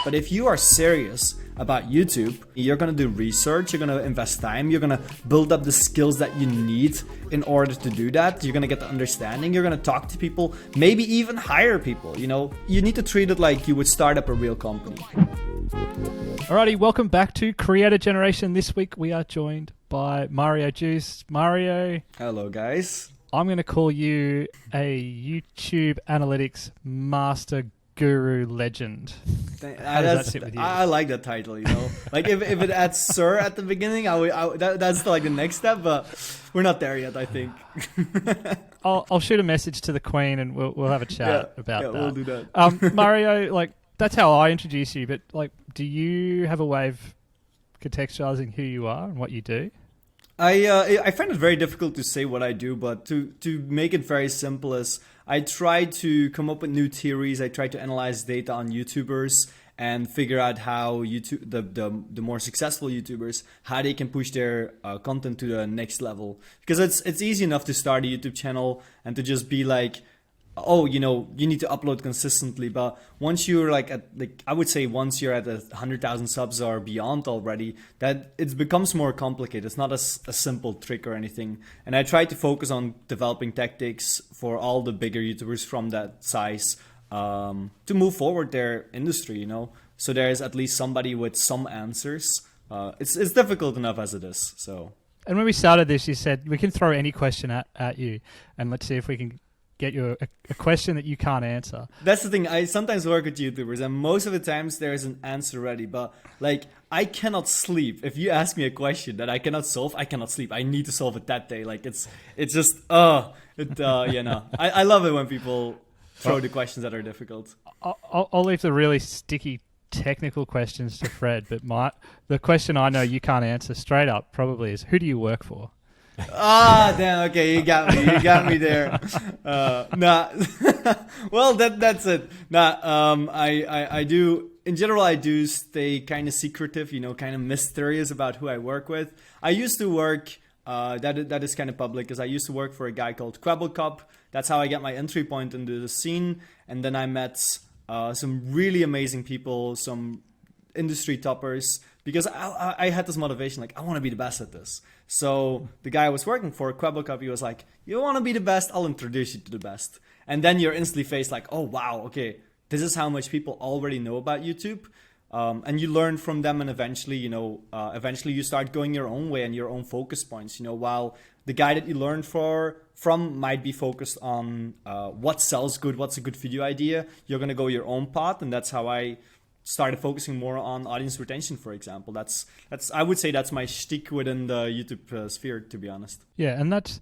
But if you are serious about YouTube, you're gonna do research, you're gonna invest time, you're gonna build up the skills that you need in order to do that. You're gonna get the understanding, you're gonna talk to people, maybe even hire people. You know, you need to treat it like you would start up a real company. Alrighty, welcome back to Creator Generation. This week we are joined by Mario Joos. Mario. Hello, guys. I'm going to call you a YouTube analytics master guru legend. How does that sit with you? I like that title, you know. Like if it adds sir at the beginning, that's like the next step, but we're not there yet, I think. I'll shoot a message to the Queen and we'll have a chat about that. Yeah, we'll do that. Mario, like that's how I introduce you, but like, do you have a way of contextualizing who you are and what you do? I find it very difficult to say what I do, but to make it very simple is I try to come up with new theories. I try to analyze data on YouTubers and figure out how the more successful YouTubers, how they can push their content to the next level. Because it's easy enough to start a YouTube channel and to just be like, oh, you know, you need to upload consistently. But once you're I would say once you're at 100,000 subs or beyond already, that it becomes more complicated. It's not a simple trick or anything. And I try to focus on developing tactics for all the bigger YouTubers from that size to move forward their industry, you know. So there's at least somebody with some answers. It's difficult enough as it is. So. And when we started this, you said we can throw any question at you, and let's see if we can get you a question that you can't answer. That's the thing. I sometimes work with YouTubers, and most of the times there's an answer ready. But like, I cannot sleep. If you ask me a question that I cannot solve, I cannot sleep. I need to solve it that day. Like it's just you know. I love it when people throw the questions that are difficult. I'll leave the really sticky technical questions to Fred, but the question I know you can't answer straight up probably is, who do you work for? Damn, okay, you got me there. Nah. Well, that's it. I do, in general, I do stay kind of secretive, you know, kind of mysterious about who I work with. I used to work, that is kind of public, because I used to work for a guy called Quabblecup. That's how I got my entry point into the scene. And then I met some really amazing people, some industry toppers, because I had this motivation, like, I want to be the best at this. So the guy I was working for, Quabblecup, he was like, you want to be the best? I'll introduce you to the best. And then you're instantly faced like, oh, wow, okay, this is how much people already know about YouTube. And you learn from them, and eventually, you know, you start going your own way and your own focus points, you know, while the guy that you learn from might be focused on what sells good, what's a good video idea. You're going to go your own path, and that's how I started focusing more on audience retention, for example. That's I would say that's my shtick within the YouTube sphere, to be honest. Yeah, and that's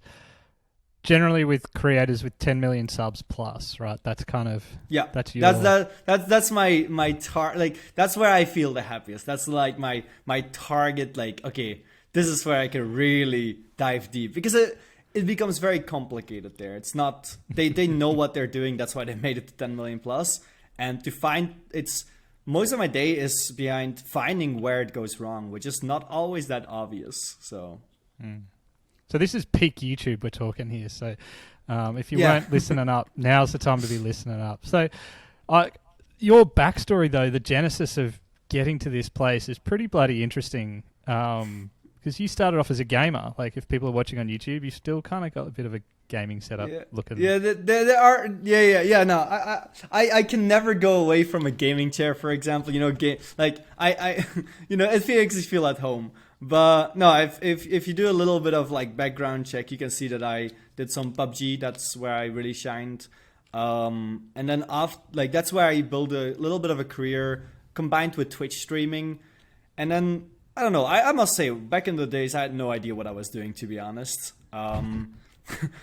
generally with creators with 10 million subs plus, right? That's kind of that's my target. Like, that's where I feel the happiest. That's like my target. Like, okay, this is where I can really dive deep, because it becomes very complicated there. It's not they know what they're doing. That's why they made it to 10 million plus. And to find most of my day is behind finding where it goes wrong, which is not always that obvious. So this is peak YouTube we're talking here. So if you weren't listening up, now's the time to be listening up. So your backstory, though, the genesis of getting to this place is pretty bloody interesting, because you started off as a gamer. Like, if people are watching on YouTube, you still kind of got a bit of a gaming setup looking. Yeah, there are. Yeah. No, I can never go away from a gaming chair, for example. You know, I you know, it makes you feel at home. But no, if you do a little bit of like background check, you can see that I did some PUBG. That's where I really shined. And then that's where I built a little bit of a career combined with Twitch streaming. And then I don't know. I must say, back in the days, I had no idea what I was doing, to be honest.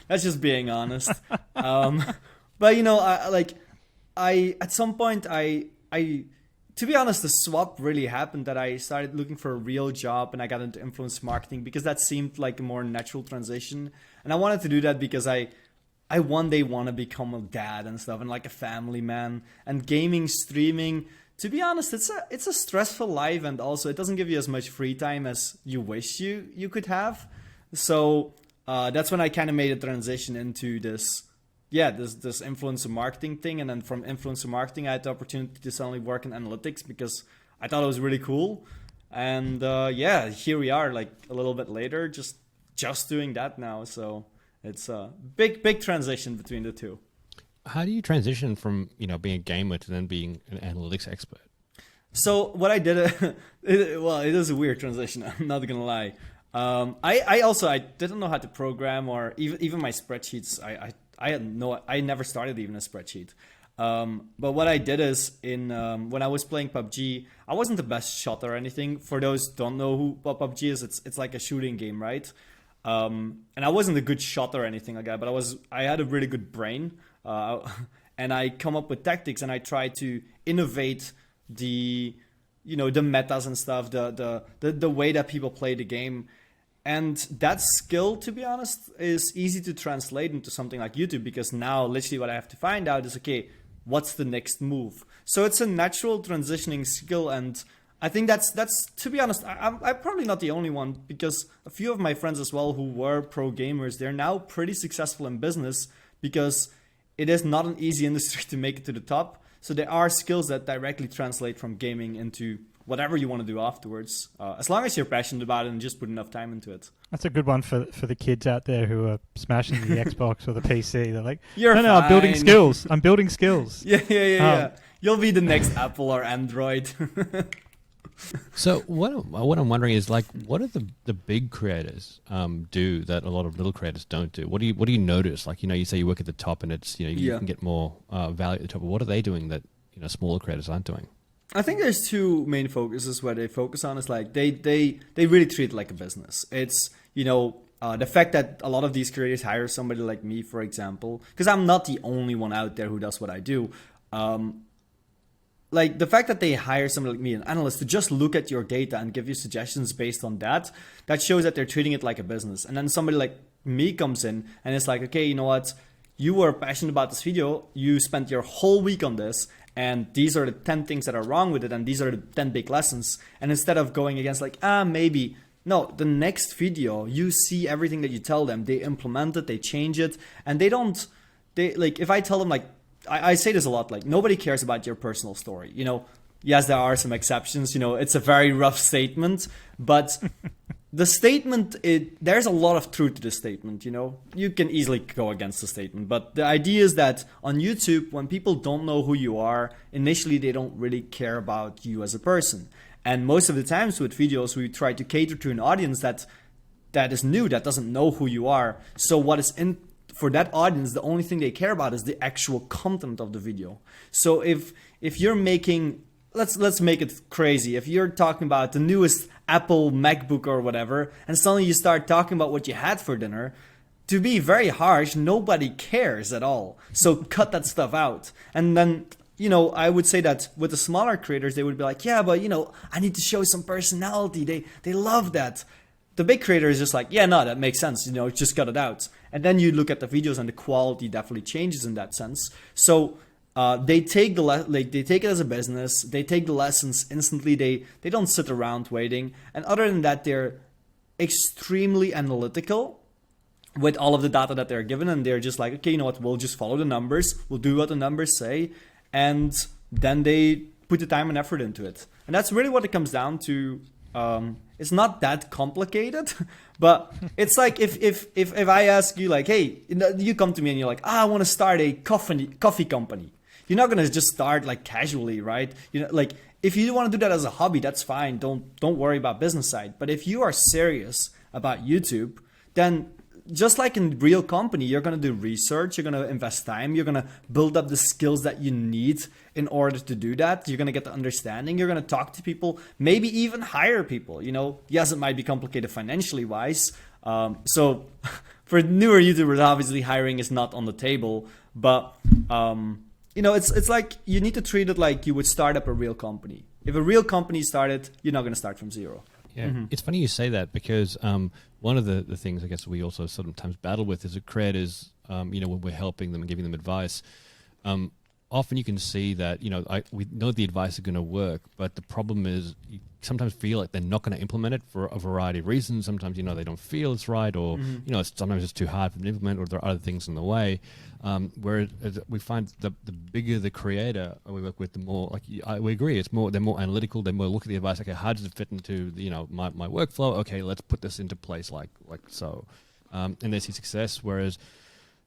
That's just being honest. But you know, at some point, to be honest, the swap really happened, that I started looking for a real job and I got into influence marketing, because that seemed like a more natural transition. And I wanted to do that because I one day want to become a dad and stuff, and like a family man. And gaming, streaming, to be honest, it's a stressful life, and also it doesn't give you as much free time as you wish you could have. So that's when I kind of made a transition into this this influencer marketing thing, and then from influencer marketing I had the opportunity to suddenly work in analytics because I thought it was really cool. And here we are, like a little bit later, just doing that now. So it's a big transition between the two. How do you transition from being a gamer to then being an analytics expert? So what I did, it is a weird transition. I'm not gonna lie. I didn't know how to program, or even my spreadsheets. I never started even a spreadsheet. But what I did is when I was playing PUBG, I wasn't the best shot or anything. For those who don't know what PUBG is, it's like a shooting game, right? And I wasn't a good shot or anything like that, but I had a really good brain, and I come up with tactics, and I try to innovate the metas and stuff, the way that people play the game. And that skill, to be honest, is easy to translate into something like YouTube, because now literally what I have to find out is, okay, what's the next move? So it's a natural transitioning skill, and I think that's to be honest, I'm probably not the only one, because a few of my friends as well who were pro gamers, they're now pretty successful in business, because it is not an easy industry to make it to the top. So there are skills that directly translate from gaming into whatever you want to do afterwards, as long as you're passionate about it and just put enough time into it. That's a good one for the kids out there who are smashing the Xbox or the PC. They're like, no, I'm building skills. I'm building skills. Yeah. You'll be the next Apple or Android. So what I'm wondering is, like, what do the big creators do that a lot of little creators don't do? What do you notice? Like, you say you work at the top and it's you can get more value at the top. But what are they doing that smaller creators aren't doing? I think there's two main focuses where they focus on. Is like they really treat it like a business. It's the fact that a lot of these creators hire somebody like me, for example, because I'm not the only one out there who does what I do. Like the fact that they hire somebody like me, an analyst, to just look at your data and give you suggestions based on that shows that they're treating it like a business. And then somebody like me comes in and it's like, okay, you know what? You were passionate about this video. You spent your whole week on this, and these are the 10 things that are wrong with it, and these are the 10 big lessons. And instead of going against like, maybe, no, the next video, you see everything that you tell them. They implement it, they change it, and if I tell them, like, I say this a lot, like, nobody cares about your personal story. Yes, there are some exceptions. It's a very rough statement, but the statement, there's a lot of truth to the statement. You can easily go against the statement, but the idea is that on YouTube, when people don't know who you are, initially they don't really care about you as a person. And most of the times with videos, we try to cater to an audience that is new, that doesn't know who you are. So what is for that audience, the only thing they care about is the actual content of the video. So if you're making, let's make it crazy. If you're talking about the newest Apple MacBook or whatever, and suddenly you start talking about what you had for dinner, to be very harsh, nobody cares at all. So cut that stuff out. And then, I would say that with the smaller creators, they would be like, yeah, but I need to show some personality. They love that. The big creator is just like, yeah, no, that makes sense. Just cut it out. And then you look at the videos and the quality definitely changes in that sense. So they take they take it as a business. They take the lessons instantly. They don't sit around waiting. And other than that, they're extremely analytical with all of the data that they're given. And they're just like, okay, you know what? We'll just follow the numbers. We'll do what the numbers say. And then they put the time and effort into it. And that's really what it comes down to. It's not that complicated, but it's like if I ask you, like, hey, you come to me and you're like, I want to start a coffee company. You're not gonna just start like casually, right? Like if you want to do that as a hobby, that's fine. Don't worry about business side. But if you are serious about YouTube, then just like in real company, you're going to do research, you're going to invest time, you're going to build up the skills that you need in order to do that. You're going to get the understanding, you're going to talk to people, maybe even hire people. Yes, it might be complicated financially wise. So for newer YouTubers, obviously hiring is not on the table, but it's like you need to treat it like you would start up a real company. If a real company started, you're not going to start from zero. Yeah, It's funny you say that, because one of the things I guess we also sometimes battle with is that creators, when we're helping them and giving them advice, often you can see that, we know the advice is going to work, but the problem is you sometimes feel like they're not going to implement it for a variety of reasons. Sometimes, they don't feel it's right, or, sometimes it's too hard for them to implement, or there are other things in the way. Whereas we find the bigger the creator we work with, the more, we agree, they're more analytical, they more look at the advice, okay, how does it fit into, my workflow? Okay, let's put this into place like so. And they see success, whereas,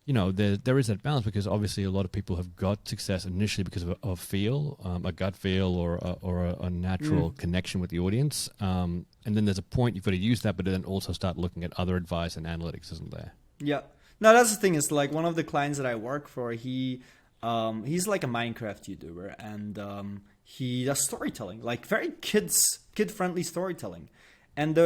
there is that balance, because obviously a lot of people have got success initially because of a feel, a gut feel, or a natural connection with the audience. And then there's a point you've got to use that, but then also start looking at other advice and analytics, isn't there? Yeah. No, that's the thing. Is like one of the clients that I work for, he's like a Minecraft YouTuber, and he does storytelling, like very kid-friendly storytelling. And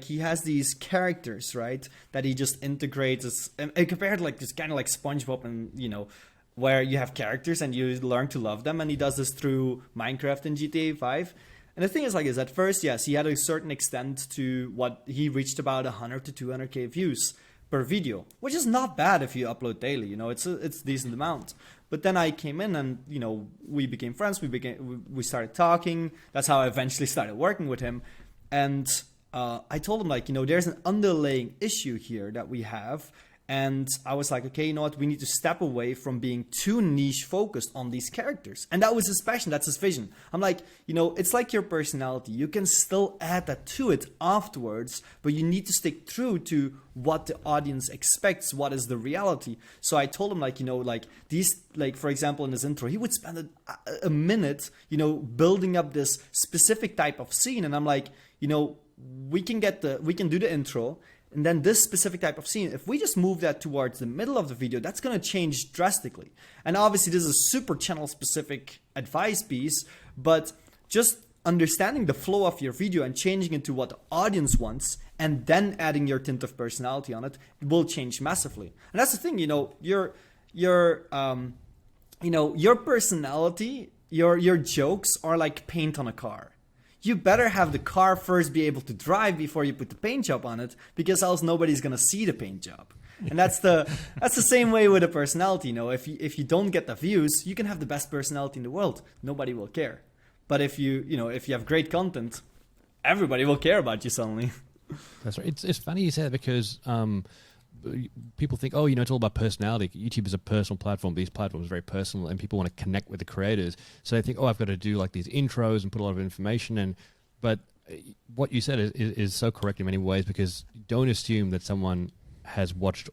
he has these characters, right, that he just integrates, and compared to like this kind of like SpongeBob, and where you have characters and you learn to love them, and he does this through Minecraft and GTA 5. And the thing is, at first, yes, he had a certain extent to what he reached about 100 to 200k views per video, which is not bad if you upload daily. It's a decent amount. But then I came in, and we became friends. We started talking. That's how I eventually started working with him. And I told him, there's an underlying issue here that we have. And I was like, okay, you know what? We need to step away from being too niche focused on these characters. And that was his passion. That's his vision. I'm like, it's like your personality. You can still add that to it afterwards, but you need to stick true to what the audience expects, what is the reality. So I told him, these, for example, in his intro, he would spend a minute, building up this specific type of scene. And I'm like, we can do the intro, and then this specific type of scene, if we just move that towards the middle of the video, that's going to change drastically. And obviously this is a super channel specific advice piece, but just understanding the flow of your video and changing it to what the audience wants, and then adding your tint of personality on it, will change massively. And that's the thing, your personality, your jokes are like paint on a car. You better have the car first be able to drive before you put the paint job on it, because else nobody's gonna see the paint job. And that's the same way with a personality. If you don't get the views, you can have the best personality in the world, nobody will care. But if you have great content, everybody will care about you suddenly. That's right. It's funny you say that, because people think, it's all about personality. YouTube is a personal platform. These platforms are very personal, and people want to connect with the creators. So they think, I've got to do like these intros and put a lot of information in. But what you said is so correct in many ways, because don't assume that someone has watched,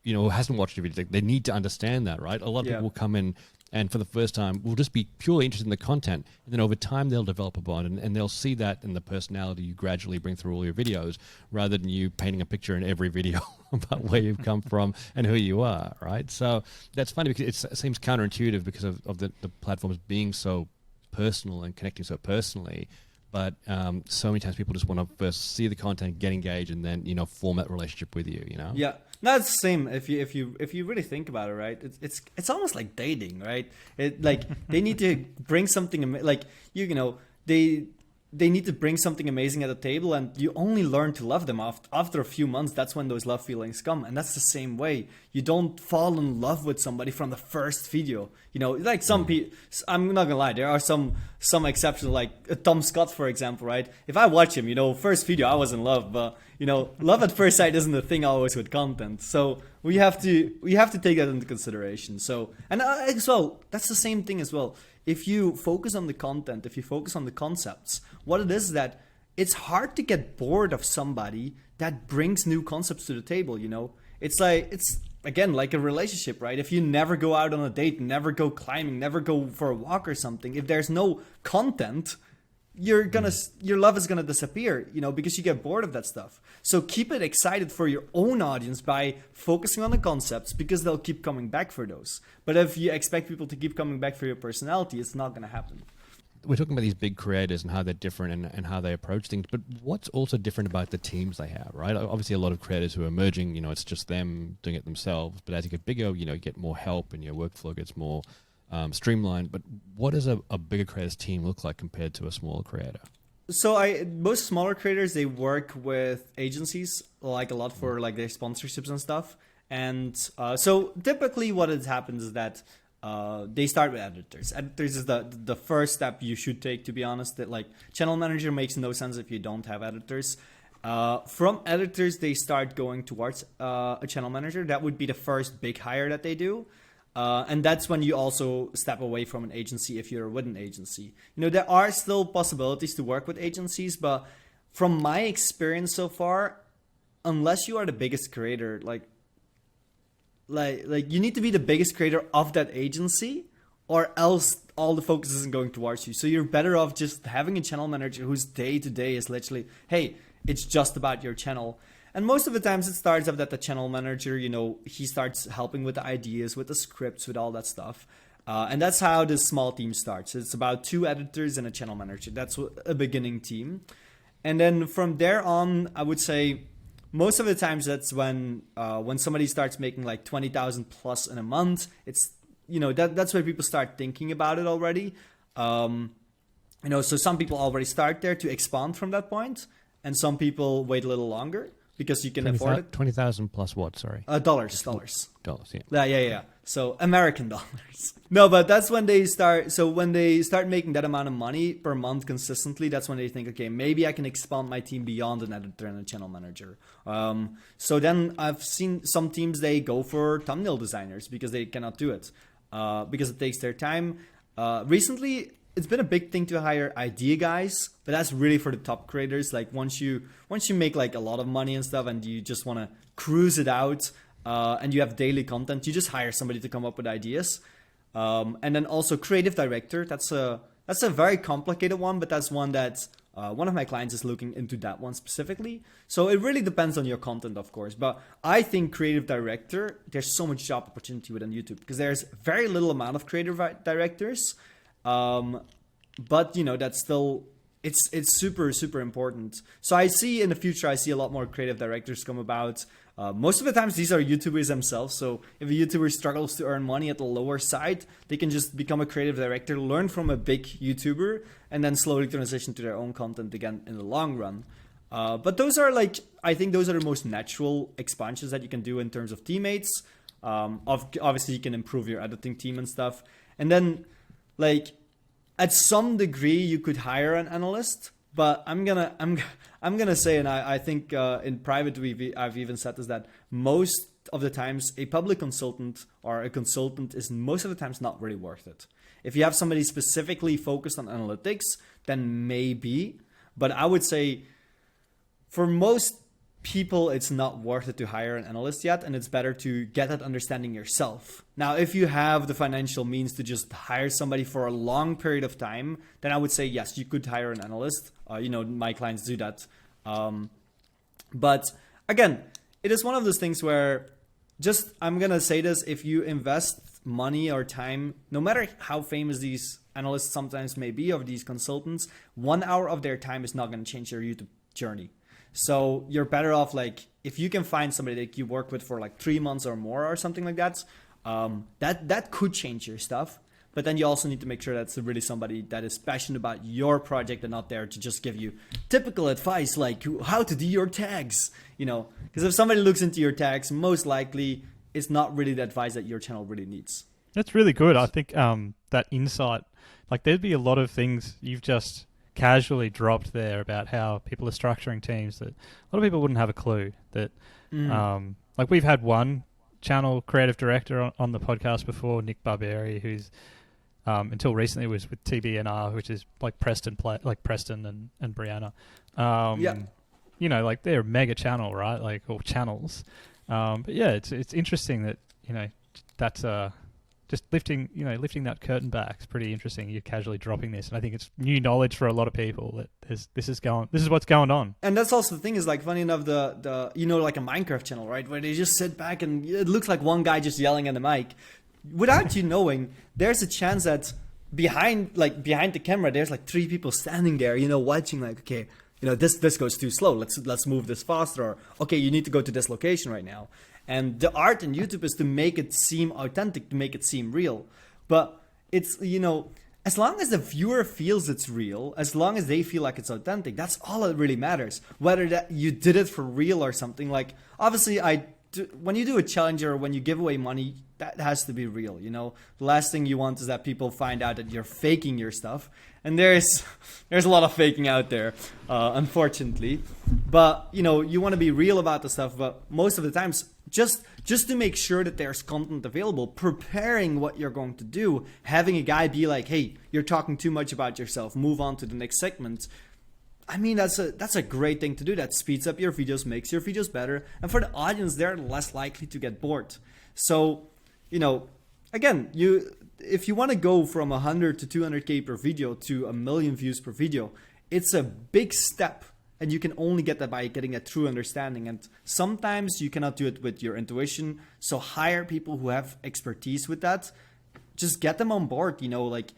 hasn't watched your video. They need to understand that, right? A lot of people will come in and for the first time will just be purely interested in the content, and then over time they'll develop a bond, and they'll see that in the personality you gradually bring through all your videos, rather than you painting a picture in every video about where you've come from and who you are, right? So that's funny, because it seems counterintuitive because of the platforms being so personal and connecting so personally. But so many times people just want to first see the content, get engaged, and then form that relationship with you. Yeah, no, it's the same. If you really think about it, right? It's almost like dating, right? They need to bring something they need to bring something amazing at the table, and you only learn to love them after a few months. That's when those love feelings come, and that's the same way. You don't fall in love with somebody from the first video. Like some people, I'm not gonna lie, there are some exceptions, like Tom Scott, for example, right? If I watch him, first video I was in love, but love at first sight isn't a thing always with content. So we have to take that into consideration. So, and as well, that's the same thing as well. If you focus on the content, if you focus on the concepts, what it is that it's hard to get bored of somebody that brings new concepts to the table. It's again like a relationship, right? If you never go out on a date, never go climbing, never go for a walk or something, if there's no content, your love is gonna disappear, because you get bored of that stuff. So keep it excited for your own audience by focusing on the concepts, because they'll keep coming back for those. But if you expect people to keep coming back for your personality, it's not gonna happen. We're talking about these big creators and how they're different and how they approach things, but what's also different about the teams they have, right? Obviously a lot of creators who are emerging, it's just them doing it themselves, but as you get bigger, you get more help and your workflow gets more streamlined. But what does a bigger creators team look like compared to a smaller creator? So most smaller creators, they work with agencies like a lot for like their sponsorships and stuff. And so typically what happens is that they start with editors. Editors is the first step you should take, to be honest. That like channel manager makes no sense if you don't have editors. From editors, they start going towards a channel manager. That would be the first big hire that they do. And that's when you also step away from an agency if you're with an agency. You know, there are still possibilities to work with agencies, but from my experience so far, unless you are the biggest creator, like you need to be the biggest creator of that agency, or else all the focus isn't going towards you. So you're better off just having a channel manager whose day to day is literally, hey, it's just about your channel. And most of the times it starts up that the channel manager, you know, he starts helping with the ideas, with the scripts, with all that stuff. And that's how this small team starts. It's about 2 editors and a channel manager. That's a beginning team. And then from there on, I would say most of the times that's when somebody starts making like 20,000 plus in a month. It's, you know, that's where people start thinking about it already. You know, so some people already start there to expand from that point, and some people wait a little longer because you can afford it. 20,000 plus what? Sorry. Dollars. Dollars. Yeah. So American dollars. No, but that's when they start. So when they start making that amount of money per month consistently, that's when they think, okay, maybe I can expand my team beyond an editor and a channel manager. So then I've seen some teams, they go for thumbnail designers because they cannot do it because it takes their time. Recently, it's been a big thing to hire idea guys, but that's really for the top creators. Like once you make like a lot of money and stuff, and you just want to cruise it out, and you have daily content, you just hire somebody to come up with ideas. And then also creative director. That's a very complicated one, but that's one that one of my clients is looking into that one specifically. So it really depends on your content, of course. But I think creative director, there's so much job opportunity within YouTube because there's very little amount of creative directors. But you know, that's still, it's super, super important. So I see in the future, I see a lot more creative directors come about. Most of the times these are YouTubers themselves. So if a YouTuber struggles to earn money at the lower side, they can just become a creative director, learn from a big YouTuber, and then slowly transition to their own content again in the long run. But those are like, I think those are the most natural expansions that you can do in terms of teammates. Obviously you can improve your editing team and stuff. And then like at some degree you could hire an analyst, but I'm gonna say, and I think in private I've even said this, that most of the times a public consultant or a consultant is most of the times not really worth it. If you have somebody specifically focused on analytics, then maybe, but I would say for most people it's not worth it to hire an analyst yet, and it's better to get that understanding yourself. Now, if you have the financial means to just hire somebody for a long period of time, then I would say yes, you could hire an analyst. You know, my clients do that. But again, it is one of those things where just, I'm gonna say this, if you invest money or time, no matter how famous these analysts sometimes may be, or these consultants, 1 hour of their time is not gonna change your YouTube journey. So you're better off, like, if you can find somebody that you work with for like 3 months or more or something like that, that could change your stuff. But then you also need to make sure that's really somebody that is passionate about your project and not there to just give you typical advice like how to do your tags, you know, because if somebody looks into your tags, most likely it's not really the advice that your channel really needs. That's really good. I think that insight, like there'd be a lot of things you've just casually dropped there about how people are structuring teams that a lot of people wouldn't have a clue that like we've had one channel creative director on the podcast before, Nick Barberi, who's until recently was with TBNR, which is like Preston and Brianna. You know, like they're a mega channel, right? Like, or channels. But yeah, it's interesting that, you know, that's just lifting that curtain back. It's pretty interesting. You're casually dropping this, and I think it's new knowledge for a lot of people that this is what's going on. And that's also the thing is, like, funny enough, the you know, like a Minecraft channel, right, where they just sit back and it looks like one guy just yelling at the mic, without you knowing, there's a chance that behind the camera, there's like 3 people standing there, you know, watching, like, okay, you know, this goes too slow. Let's move this faster. Or, okay, you need to go to this location right now. And the art in YouTube is to make it seem authentic, to make it seem real. But it's, you know, as long as the viewer feels it's real, as long as they feel like it's authentic, that's all that really matters. Whether that you did it for real or something. Like, obviously, when you do a challenge or when you give away money, that has to be real. You know, the last thing you want is that people find out that you're faking your stuff. And there's a lot of faking out there, unfortunately. But, you know, you want to be real about the stuff. But most of the times, just to make sure that there's content available, preparing what you're going to do, having a guy be like, hey, you're talking too much about yourself, move on to the next segment. I mean, that's a great thing to do. That speeds up your videos, makes your videos better. And for the audience, they're less likely to get bored. So, you know, again, if you want to go from 100 to 200K per video to 1 million views per video, it's a big step. And you can only get that by getting a true understanding. And sometimes you cannot do it with your intuition. So hire people who have expertise with that. Just get them on board, you know, like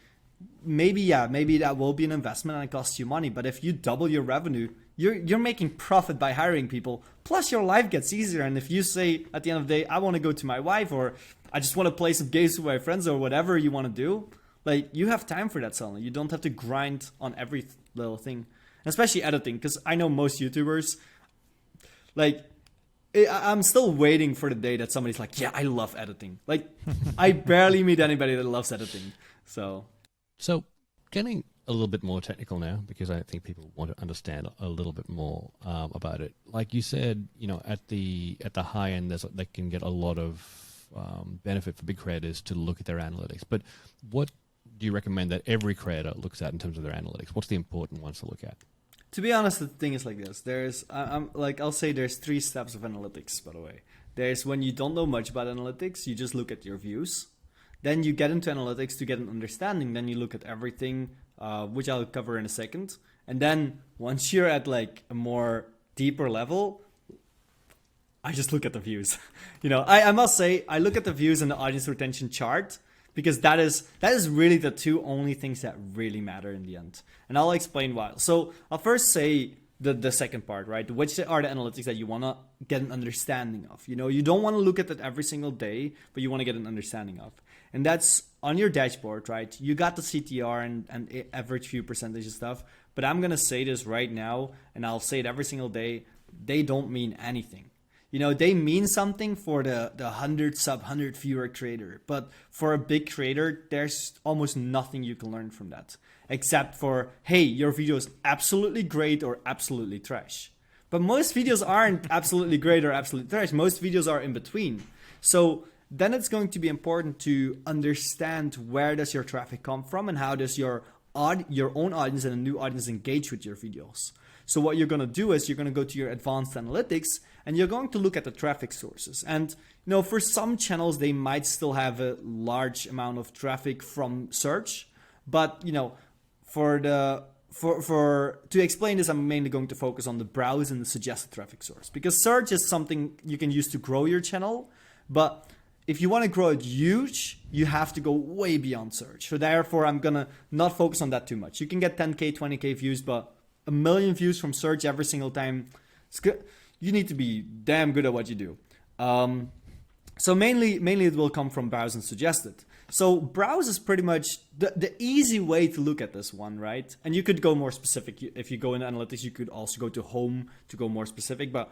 maybe that will be an investment and it costs you money. But if you double your revenue, you're making profit by hiring people. Plus your life gets easier. And if you say at the end of the day, I want to go to my wife, or I just want to play some games with my friends, or whatever you want to do, like you have time for that suddenly. You don't have to grind on every little thing. Especially editing, because I know most YouTubers, like, I'm still waiting for the day that somebody's like, yeah, I love editing. Like, I barely meet anybody that loves editing. So getting a little bit more technical now, because I think people want to understand a little bit more about it. Like you said, you know, at the high end, they can get a lot of benefit for big creators to look at their analytics. But what do you recommend that every creator looks at in terms of their analytics? What's the important ones to look at? To be honest, the thing is like this. I'll say there's 3 steps of analytics, by the way. There's when you don't know much about analytics, you just look at your views. Then you get into analytics to get an understanding. Then you look at everything, which I'll cover in a second. And then once you're at like a more deeper level, I just look at the views. You know, I must say, I look at the views and the audience retention chart, because that is really the 2 only things that really matter in the end. And I'll explain why. So I'll first say the second part, right? Which are the analytics that you want to get an understanding of. You know, you don't want to look at that every single day, but you want to get an understanding of. And that's on your dashboard, right? You got the CTR and average view percentage and stuff. But I'm going to say this right now, and I'll say it every single day. They don't mean anything. You know, they mean something for the 100 sub, 100 viewer creator. But for a big creator, there's almost nothing you can learn from that. Except for, hey, your video is absolutely great or absolutely trash. But most videos aren't absolutely great or absolutely trash. Most videos are in between. So then it's going to be important to understand where does your traffic come from and how does your own audience and a new audience engage with your videos. So what you're going to do is you're going to go to your advanced analytics and you're going to look at the traffic sources. And, you know, for some channels, they might still have a large amount of traffic from search. But, you know, to explain this, I'm mainly going to focus on the browse and the suggested traffic source. Because search is something you can use to grow your channel. But if you want to grow it huge, you have to go way beyond search. So therefore, I'm going to not focus on that too much. You can get 10K, 20K views, but 1 million views from search every single time, it's good. You need to be damn good at what you do. So mainly it will come from browse and suggested. So browse is pretty much the easy way to look at this one, right? And you could go more specific. If you go into analytics, you could also go to home to go more specific. But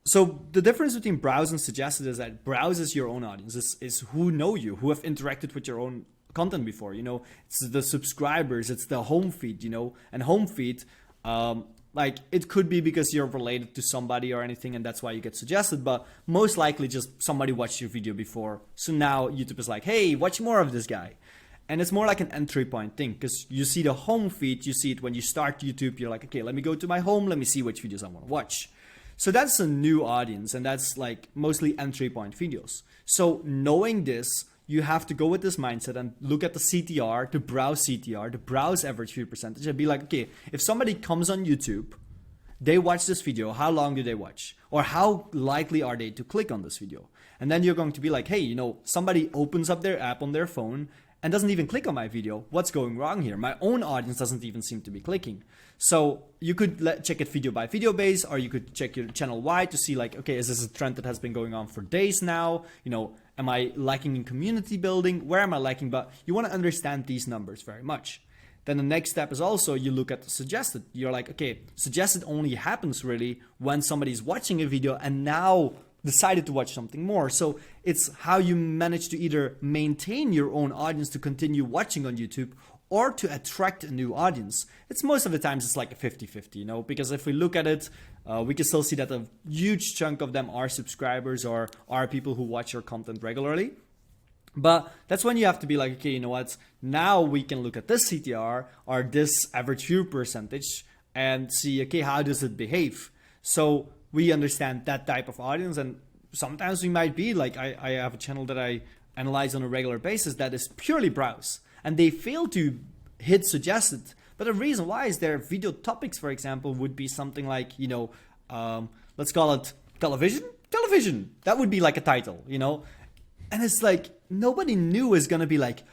so the difference between browse and suggested is that browse is your own audience, is who know you, who have interacted with your own content before. You know, it's the subscribers, it's the home feed, you know, and home feed, like it could be because you're related to somebody or anything and that's why you get suggested, but most likely just somebody watched your video before. So now YouTube is like, hey, watch more of this guy. And it's more like an entry point thing because you see the home feed, you see it when you start YouTube, you're like, okay, let me go to my home, let me see which videos I want to watch. So that's a new audience and that's like mostly entry point videos. So knowing this, you have to go with this mindset and look at the CTR, the browse average view percentage, and be like, okay, if somebody comes on YouTube, they watch this video, how long do they watch? Or how likely are they to click on this video? And then you're going to be like, hey, you know, somebody opens up their app on their phone and doesn't even click on my video. What's going wrong here? My own audience doesn't even seem to be clicking. So you could check it video by video base, or you could check your channel wide to see like, okay, is this a trend that has been going on for days now? You know, am I lacking in community building? Where am I lacking? But you want to understand these numbers very much. Then the next step is also you look at the suggested. You're like, okay, suggested only happens really when somebody's watching a video and now decided to watch something more. So it's how you manage to either maintain your own audience to continue watching on YouTube or to attract a new audience. It's most of the times it's like a 50-50, you know, because if we look at it, we can still see that a huge chunk of them are subscribers or are people who watch your content regularly. But that's when you have to be like, okay, you know what? Now we can look at this CTR or this average view percentage and see, okay, how does it behave? So we understand that type of audience. And sometimes we might be like, I have a channel that I analyze on a regular basis that is purely browse. And they fail to hit suggested. But the reason why is their video topics, for example, would be something like, you know, let's call it television. That would be like a title, you know. And it's like, nobody new is going to be like,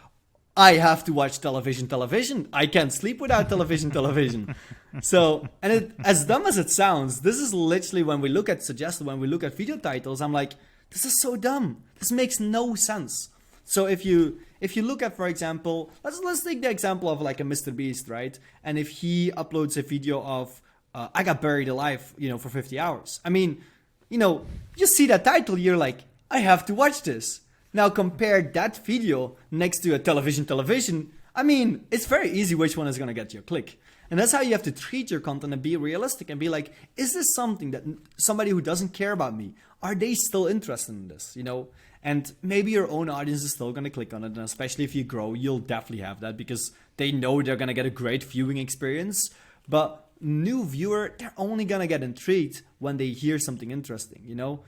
I have to watch television. I can't sleep without television. So, and it, as dumb as it sounds, this is literally when we look at suggested, when we look at video titles, I'm like, this is so dumb. This makes no sense. So if you look at, for example, let's take the example of like a Mr. Beast, right? And if he uploads a video of, I got buried alive, you know, for 50 hours. I mean, you know, you see that title, you're like, I have to watch this. Now compare that video next to a television. I mean, it's very easy which one is going to get you a click. And that's how you have to treat your content and be realistic and be like, is this something that somebody who doesn't care about me, are they still interested in this, you know? And maybe your own audience is still going to click on it. And especially if you grow, you'll definitely have that because they know they're going to get a great viewing experience. But new viewer, they're only going to get intrigued when they hear something interesting, you know?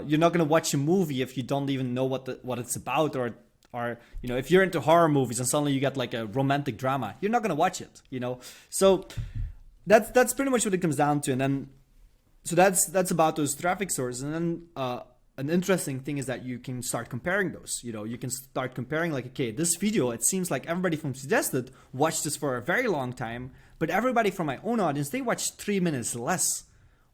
You're not going to watch a movie if you don't even know what it's about, or you know, if you're into horror movies and suddenly you get like a romantic drama, you're not going to watch it, you know. So that's pretty much what it comes down to. And then so that's about those traffic sources. And then an interesting thing is that you can start comparing those. You know, you can start comparing like, okay, this video, it seems like everybody from suggested watched this for a very long time, but everybody from my own audience, they watched 3 minutes less.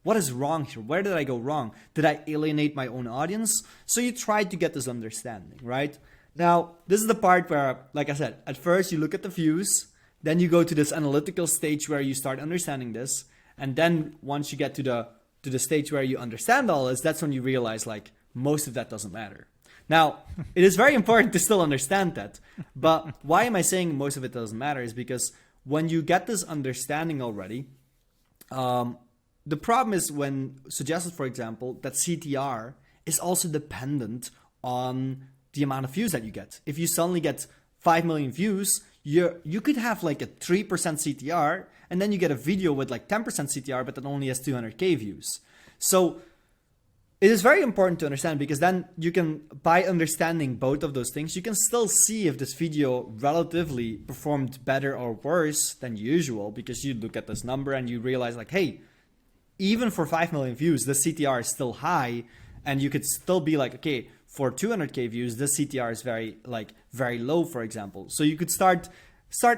What is wrong here? Where did I go wrong? Did I alienate my own audience? So you try to get this understanding, right? Now, this is the part where, like I said, at first you look at the views, then you go to this analytical stage where you start understanding this. And then once you get to the stage where you understand all this, that's when you realize like most of that doesn't matter. Now, it is very important to still understand that. But why am I saying most of it doesn't matter is because when you get this understanding already, the problem is when suggested, for example, that CTR is also dependent on the amount of views that you get. If you suddenly get 5 million views, you could have like a 3% CTR, and then you get a video with like 10% CTR, but that only has 200K views. So it is very important to understand, because then you can, by understanding both of those things, you can still see if this video relatively performed better or worse than usual, because you look at this number and you realize like, hey, even for 5 million views, the CTR is still high, and you could still be like, okay, for 200K views, the CTR is very low, for example. So you could start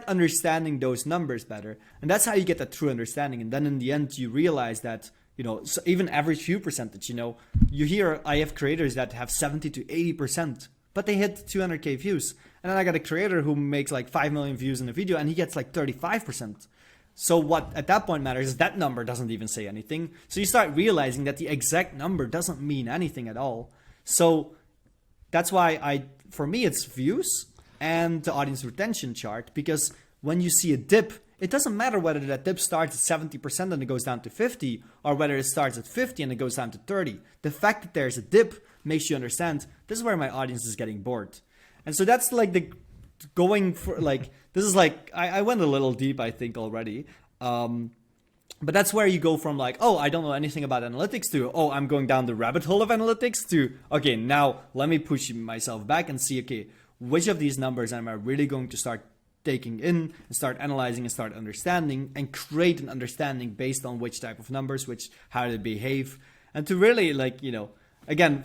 understanding those numbers better, and that's how you get that true understanding. And then in the end, you realize that, you know, so even average view percentage, you know, you hear I have creators that have 70 to 80%, but they hit 200K views. And then I got a creator who makes like 5 million views in a video, and he gets like 35%. So what at that point matters is that number doesn't even say anything. So you start realizing that the exact number doesn't mean anything at all. So that's why for me, it's views and the audience retention chart, because when you see a dip, it doesn't matter whether that dip starts at 70% and it goes down to 50, or whether it starts at 50 and it goes down to 30. The fact that there's a dip makes you understand this is where my audience is getting bored. And so that's like the going for like, this is like, I went a little deep, I think, already. But that's where you go from like, oh, I don't know anything about analytics, to, oh, I'm going down the rabbit hole of analytics, to, okay, now let me push myself back and see, okay, which of these numbers am I really going to start taking in and start analyzing and start understanding, and create an understanding based on which type of numbers, how they behave. And to really, like, you know, again,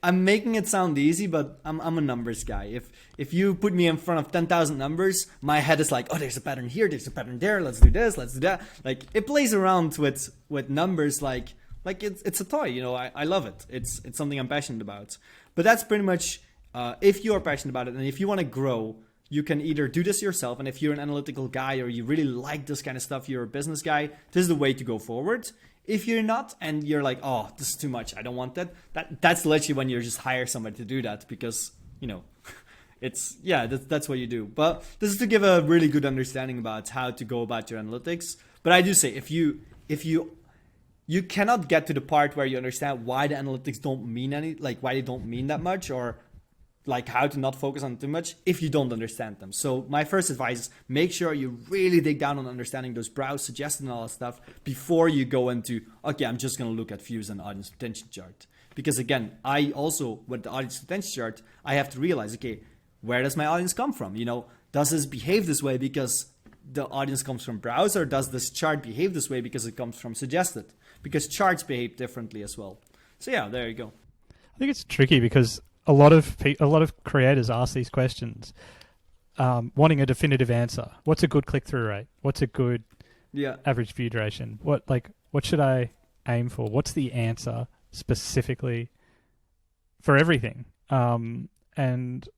I'm making it sound easy, but I'm a numbers guy. If you put me in front of 10,000 numbers, my head is like, oh, there's a pattern here, there's a pattern there, let's do this, let's do that. Like, it plays around with numbers like it's a toy, you know. I love it. It's something I'm passionate about. But that's pretty much, if you are passionate about it and if you want to grow, you can either do this yourself, and if you're an analytical guy or you really like this kind of stuff, you're a business guy, this is the way to go forward. If you're not, and you're like, oh, this is too much, I don't want that, that's literally when you just hire somebody to do that, because, you know, it's, yeah, that's what you do. But this is to give a really good understanding about how to go about your analytics. But I do say, if you cannot get to the part where you understand why the analytics don't mean why they don't mean that much, or like how to not focus on too much if you don't understand them. So my first advice is make sure you really dig down on understanding those browse suggested and all that stuff before you go into, okay, I'm just going to look at views and audience retention chart. Because again, I also, with the audience retention chart, I have to realize, okay, where does my audience come from? You know, does this behave this way because the audience comes from browse, or does this chart behave this way because it comes from suggested? Because charts behave differently as well. So yeah, there you go. I think it's tricky because a lot of creators ask these questions, wanting a definitive answer. What's a good click-through rate? What's a good average view duration? What should I aim for? What's the answer specifically for everything? And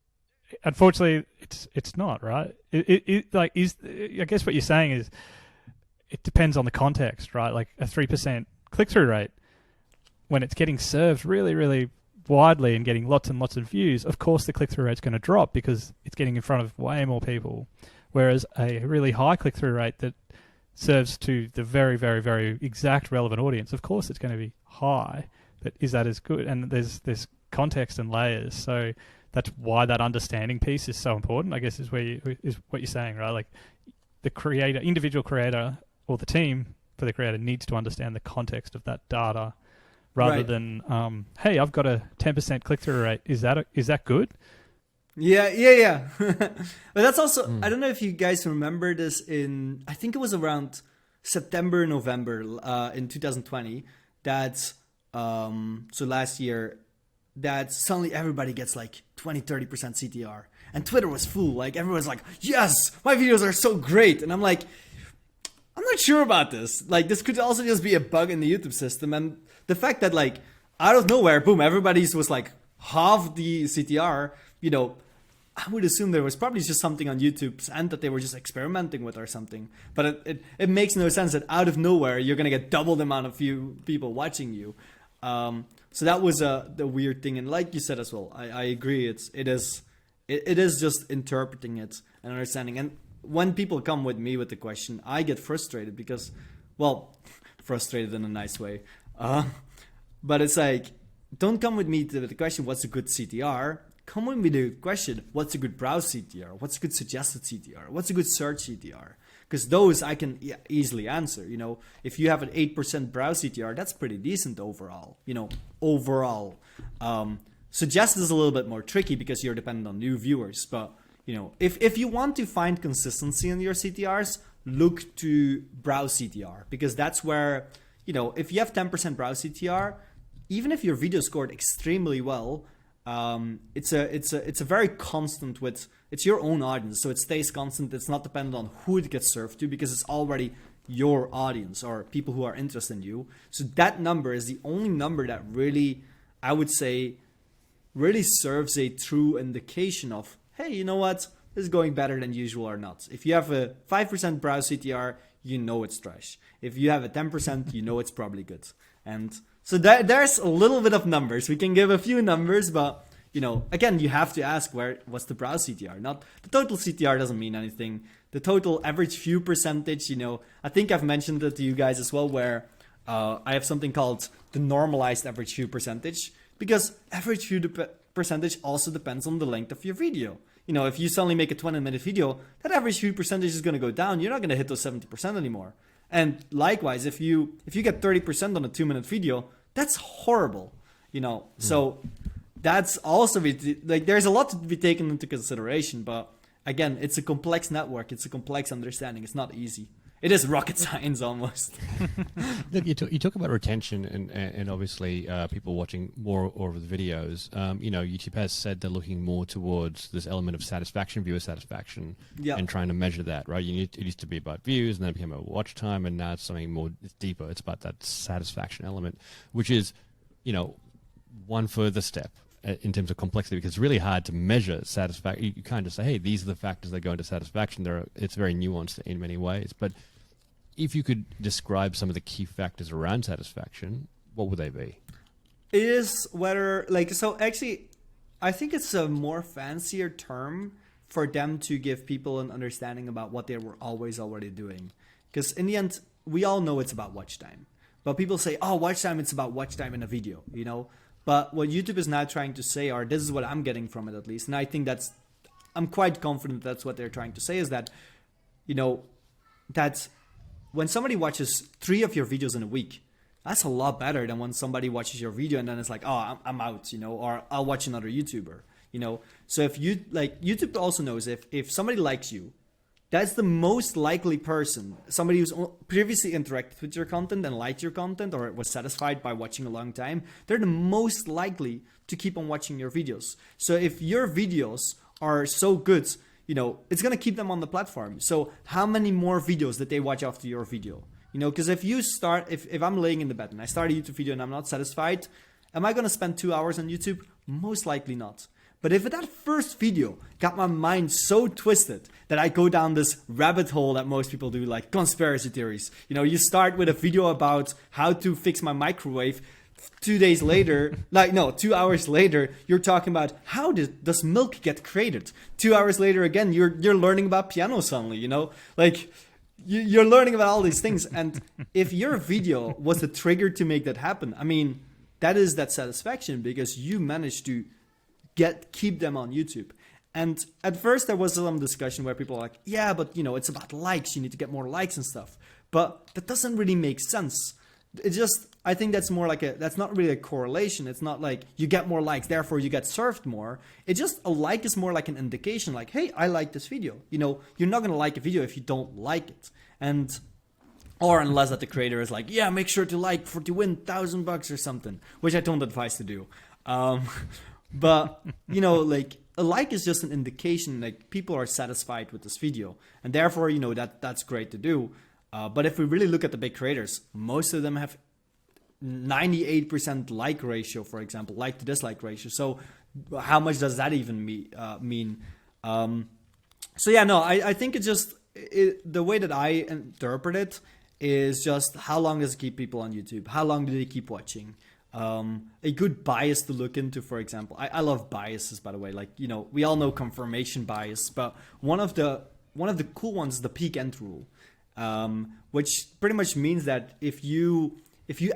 unfortunately, it's not, right. I guess what you're saying is it depends on the context, right? Like a 3% click-through rate, when it's getting served really, really widely and getting lots and lots of views, of course the click-through rate's going to drop because it's getting in front of way more people. Whereas a really high click-through rate that serves to the very, very, very exact relevant audience, of course it's going to be high, but is that as good? And there's context and layers. So that's why that understanding piece is so important, I guess, is what you're saying, right? Like the creator, individual creator, or the team for the creator needs to understand the context of that data, rather than, hey, I've got a 10% click-through rate. Is that good? Yeah. But that's also, I don't know if you guys remember this I think it was around September, November in 2020, that, so last year, that suddenly everybody gets like 20, 30% CTR. And Twitter was full. Like everyone's like, yes, my videos are so great. And I'm like, I'm not sure about this. Like this could also just be a bug in the YouTube system. And the fact that like out of nowhere, boom, everybody's was like half the CTR, you know, I would assume there was probably just something on YouTube's end that they were just experimenting with or something. But it makes no sense that out of nowhere, you're going to get double the amount of people watching you. So that was the weird thing. And like you said as well, I agree. It is just interpreting it and understanding. And when people come with me with the question, I get frustrated because, well, frustrated in a nice way. But it's like, don't come with me to the question, what's a good CTR? Come with me to the question, what's a good browse CTR? What's a good suggested CTR? What's a good search CTR? Because those I can easily answer. You know, if you have an 8% browse CTR, that's pretty decent overall. You know, overall. Suggested is a little bit more tricky because you're dependent on new viewers. But, you know, if you want to find consistency in your CTRs, look to browse CTR. Because that's where, you know, if you have 10% browse CTR, even if your video scored extremely well, it's a very constant it's your own audience, so it stays constant. It's not dependent on who it gets served to because it's already your audience or people who are interested in you. So that number is the only number that really, I would say, really serves a true indication of, hey, you know what, this is going better than usual or not. If you have a 5% browse CTR, you know it's trash. If you have a 10%, you know it's probably good. And so there's a little bit of numbers. We can give a few numbers, but you know, again, you have to ask what's the browse CTR. Not the total CTR doesn't mean anything. The total average view percentage, you know, I think I've mentioned it to you guys as well, where I have something called the normalized average view percentage, because average view percentage also depends on the length of your video. You know, if you suddenly make a 20-minute video, that average view percentage is going to go down. You're not going to hit those 70% anymore. And likewise, if you get 30% on a 2-minute video, that's horrible. You know, so that's also like there's a lot to be taken into consideration. But again, it's a complex network. It's a complex understanding. It's not easy. It is rocket science almost. Look, you talk about retention and obviously people watching more of the videos. You know, YouTube has said they're looking more towards this element of satisfaction, viewer satisfaction, and trying to measure that, right? It used to be about views, and then it became about watch time, and now it's something more deeper. It's about that satisfaction element, which is, you know, one further step in terms of complexity, because it's really hard to measure satisfaction. You can't just say, hey, these are the factors that go into satisfaction. It's very nuanced in many ways. But if you could describe some of the key factors around satisfaction, what would they be? It is whether, like, so actually, I think it's a more fancier term for them to give people an understanding about what they were always already doing. Because in the end, we all know it's about watch time. But people say, oh, watch time, it's about watch time in a video, you know? But what YouTube is now trying to say, or this is what I'm getting from it at least, and I think I'm quite confident that's what they're trying to say, is that, you know, that when somebody watches 3 of your videos in a week, that's a lot better than when somebody watches your video and then it's like, oh, I'm out, you know, or I'll watch another YouTuber, you know. So if you, like, YouTube also knows if somebody likes you, that's the most likely person, somebody who's previously interacted with your content and liked your content or was satisfied by watching a long time, they're the most likely to keep on watching your videos. So if your videos are so good, you know, it's going to keep them on the platform. So how many more videos did they watch after your video? You know, because if you start, if I'm laying in the bed and I start a YouTube video and I'm not satisfied, am I going to spend 2 hours on YouTube? Most likely not. But if that first video got my mind so twisted that I go down this rabbit hole that most people do, like conspiracy theories. You know, you start with a video about how to fix my microwave. 2 days later, 2 hours later, you're talking about how does milk get created. 2 hours later again, you're learning about piano suddenly, you know? Like, you're learning about all these things. And if your video was the trigger to make that happen, I mean, that is that satisfaction because you managed to keep them on YouTube. And at first there was some discussion where people are like, yeah, but you know, it's about likes. You need to get more likes and stuff. But that doesn't really make sense. It just, I think that's more like that's not really a correlation. It's not like you get more likes, therefore you get served more. It's just a like is more like an indication like, hey, I like this video. You know, you're not going to like a video if you don't like it. Or unless that the creator is like, yeah, make sure to like to win $1,000 or something, which I don't advise to do. But, you know, like a like is just an indication like people are satisfied with this video. And therefore, you know, that's great to do. But if we really look at the big creators, most of them have 98% like ratio, for example, like to dislike ratio. So how much does that even mean? So yeah, no, I think it's just the way that I interpret it is just how long does it keep people on YouTube? How long do they keep watching? A good bias to look into, for example. I love biases, by the way. Like, you know, we all know confirmation bias, but one of the cool ones is the peak end rule. Which pretty much means that if you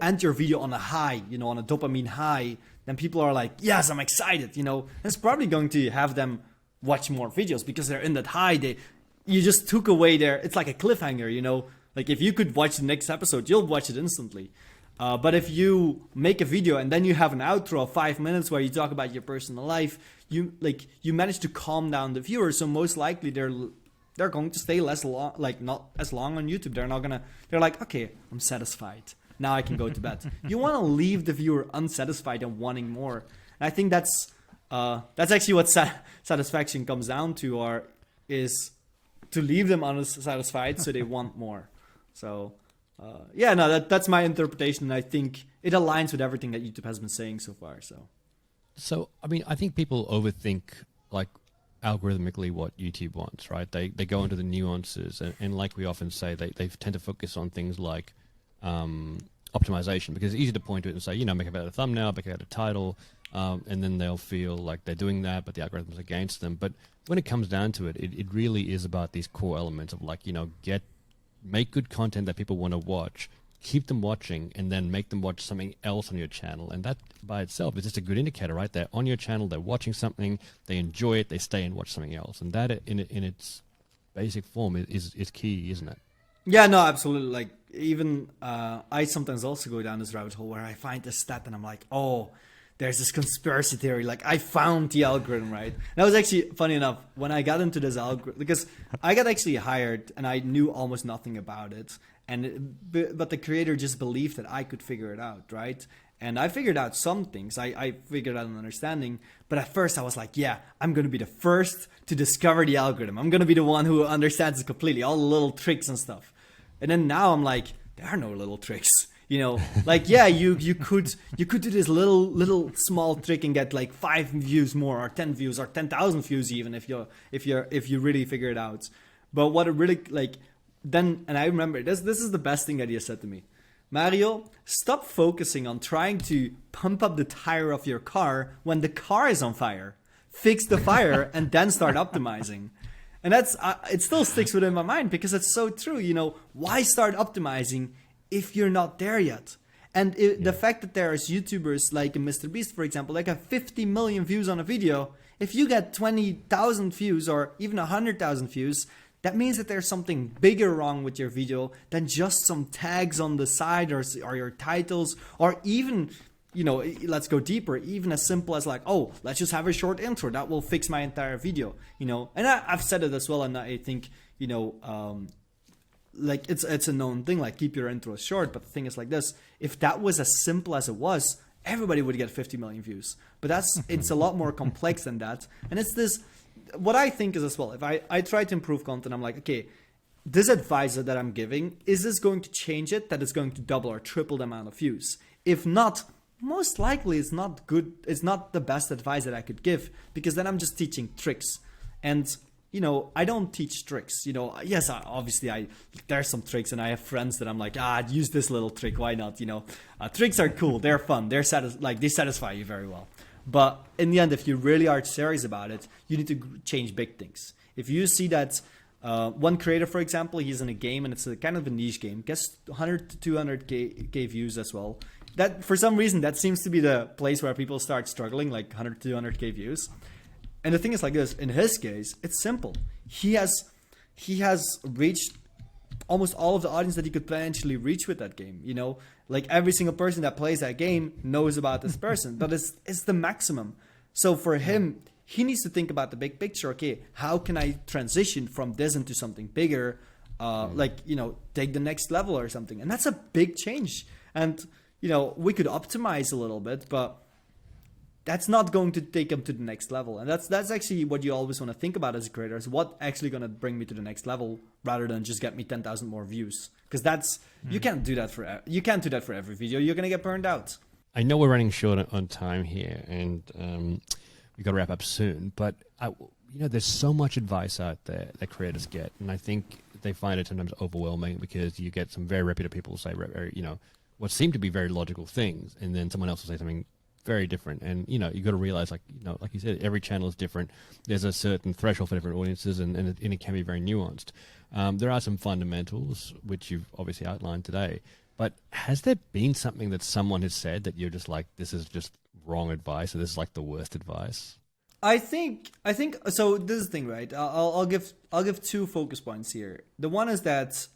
end your video on a high, you know, on a dopamine high, then people are like, yes, I'm excited, you know. That's probably going to have them watch more videos because they're in that high. You just took away it's like a cliffhanger, you know. Like if you could watch the next episode, you'll watch it instantly. But if you make a video and then you have an outro of 5 minutes where you talk about your personal life, you manage to calm down the viewer. So most likely they're going to stay not as long on YouTube. They're like, okay, I'm satisfied. Now I can go to bed. You want to leave the viewer unsatisfied and wanting more. And I think that's actually what satisfaction comes down to, or is to leave them unsatisfied so they want more. So yeah, no, that's my interpretation. And I think it aligns with everything that YouTube has been saying so far. So I mean, I think people overthink like algorithmically what YouTube wants, right? They go into the nuances, and like we often say, they tend to focus on things like optimization, because it's easy to point to it and say, you know, make a better thumbnail, make a better title, and then they'll feel like they're doing that, but the algorithm's against them. But when it comes down to it, it really is about these core elements of like, you know, make good content that people want to watch, keep them watching, and then make them watch something else on your channel. And that by itself is just a good indicator, right? They're on your channel, they're watching something, they enjoy it, they stay and watch something else. And that in its basic form is key, isn't it? Yeah, no, absolutely. Like even I sometimes also go down this rabbit hole where I find this stat and I'm like, oh, there's this conspiracy theory. Like I found the algorithm, right? And that was actually funny enough when I got into this algorithm, because I got actually hired and I knew almost nothing about it. But the creator just believed that I could figure it out, right? And I figured out some things. I figured out an understanding. But at first I was like, yeah, I'm going to be the first to discover the algorithm. I'm going to be the one who understands it completely, all the little tricks and stuff. And then now I'm like, there are no little tricks. Like, yeah, you could do this little small trick and get like 5 views more, or 10 views, or 10,000 views even, if you really figure it out. But what it really, like, then, and I remember this is the best thing that he said to me: Mario, stop focusing on trying to pump up the tire of your car when the car is on fire. Fix the fire and then start optimizing. And that's it still sticks within my mind, because it's so true. Why start optimizing if you're not there yet? And the fact that there's YouTubers like Mr. Beast, for example, like have 50 million views on a video. If you get 20,000 views or even 100,000 views, that means that there's something bigger wrong with your video than just some tags on the side or your titles, or even, let's go deeper, even as simple as like, oh, let's just have a short intro that will fix my entire video, And I've said it as well, and I think, like it's a known thing, like keep your intros short. But the thing is like this: if that was as simple as it was, everybody would get 50 million views. But it's a lot more complex than that, and it's this. What I think is as well, if I try to improve content, I'm like, okay, this advice that I'm giving, is this going to change it? That it's going to double or triple the amount of views? If not, most likely it's not good. It's not the best advice that I could give, because then I'm just teaching tricks. And, I don't teach tricks. Yes, obviously there's some tricks, and I have friends that I'm like, use this little trick. Why not? Tricks are cool. They're fun. They satisfy you very well. But in the end, if you really are serious about it, you need to change big things. If you see that one creator, for example, he's in a game and it's a kind of a niche game, gets 100 to 200k views as well. That, for some reason, that seems to be the place where people start struggling, like 100 to 200k views. And the thing is like this: in his case, it's simple. He has reached almost all of the audience that he could potentially reach with that game. Like every single person that plays that game knows about this person, but it's the maximum. So for him, he needs to think about the big picture. Okay, how can I transition from this into something bigger? Take the next level or something. And that's a big change. And, we could optimize a little bit, but that's not going to take him to the next level. And that's actually what you always want to think about as a creator, is what actually going to bring me to the next level, rather than just get me 10,000 more views. Because you can't do that for every video. You're going to get burned out. I know we're running short on time here, and we've got to wrap up soon. But there's so much advice out there that creators get, and I think they find it sometimes overwhelming, because you get some very reputable people say, what seem to be very logical things, and then someone else will say something very different. And you got to realize, like you said, every channel is different. There's a certain threshold for different audiences, and it can be very nuanced. There are some fundamentals which you've obviously outlined today, but has there been something that someone has said that you're just like, this is just wrong advice, or this is like the worst advice? I think so. This is the thing, right? I'll give 2 focus points here. The one is that,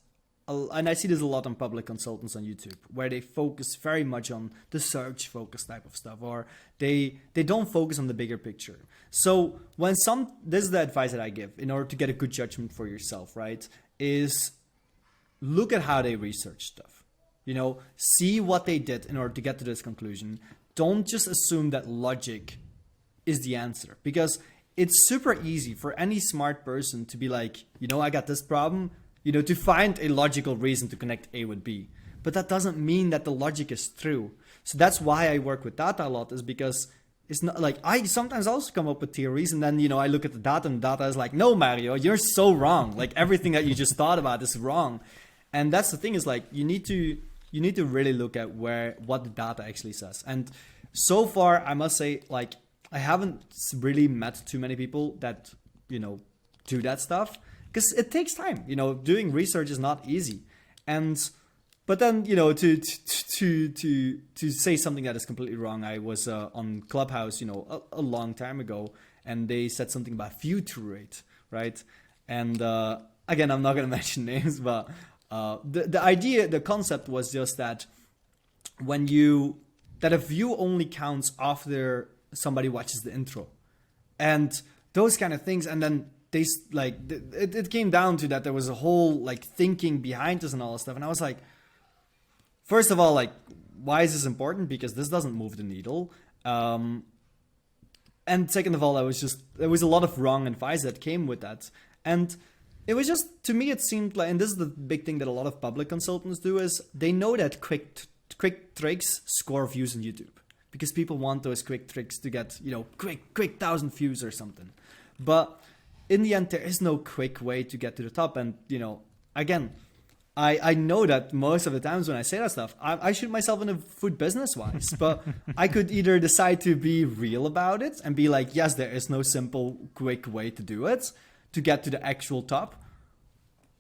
and I see this a lot on public consultants on YouTube, where they focus very much on the search focus type of stuff, or they don't focus on the bigger picture. So this is the advice that I give in order to get a good judgment for yourself, right? Is look at how they research stuff. See what they did in order to get to this conclusion. Don't just assume that logic is the answer, because it's super easy for any smart person to be like, I got this problem, to find a logical reason to connect A with B. But that doesn't mean that the logic is true. So that's why I work with data a lot, is because it's not like, I sometimes also come up with theories, and then, I look at the data, and the data is like, no, Mario, you're so wrong. Like everything that you just thought about is wrong. And that's the thing, is like, you need to really look at what the data actually says. And so far, I must say, like, I haven't really met too many people that, do that stuff, because it takes time. Doing research is not easy. But then, to say something that is completely wrong, I was on Clubhouse, a long time ago, and they said something about view-through rate, right? And again, I'm not going to mention names, but the concept was just that that a view only counts after somebody watches the intro, and those kind of things. And then it came down to that there was a whole like thinking behind this and all this stuff. And I was like, first of all, like, why is this important? Because this doesn't move the needle. And second of all, there was a lot of wrong advice that came with that. And it was just, to me, it seemed like, and this is the big thing that a lot of public consultants do, is they know that quick quick tricks score views on YouTube because people want those quick tricks to get, quick 1,000 views or something. But in the end, there is no quick way to get to the top. And, again, I know that most of the times when I say that stuff, I shoot myself in the foot business-wise. But I could either decide to be real about it and be like, yes, there is no simple, quick way to do it to get to the actual top.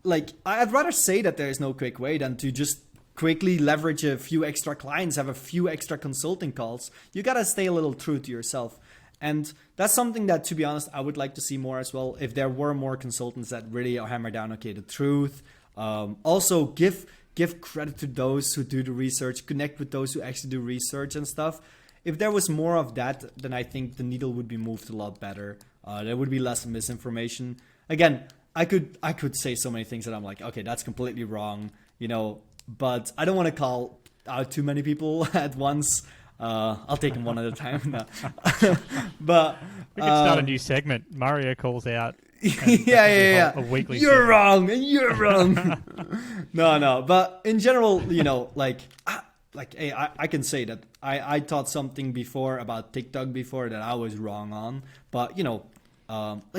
Like, I'd rather say that there is no quick way than to just quickly leverage a few extra clients, have a few extra consulting calls. You gotta stay a little true to yourself. And that's something that, to be honest, I would like to see more as well. If there were more consultants that really hammer down, okay, the truth. Also, give credit to those who do the research, connect with those who actually do research and stuff. If there was more of that, then I think the needle would be moved a lot better. There would be less misinformation. Again, I could say so many things that I'm like, okay, that's completely wrong, but I don't want to call out too many people at once. I'll take them one at a time. No. But we could start a new segment. Mario calls out. Yeah. A weekly. You're wrong, and you're wrong. No. But in general, hey, I can say that I taught something before about TikTok before that I was wrong on. But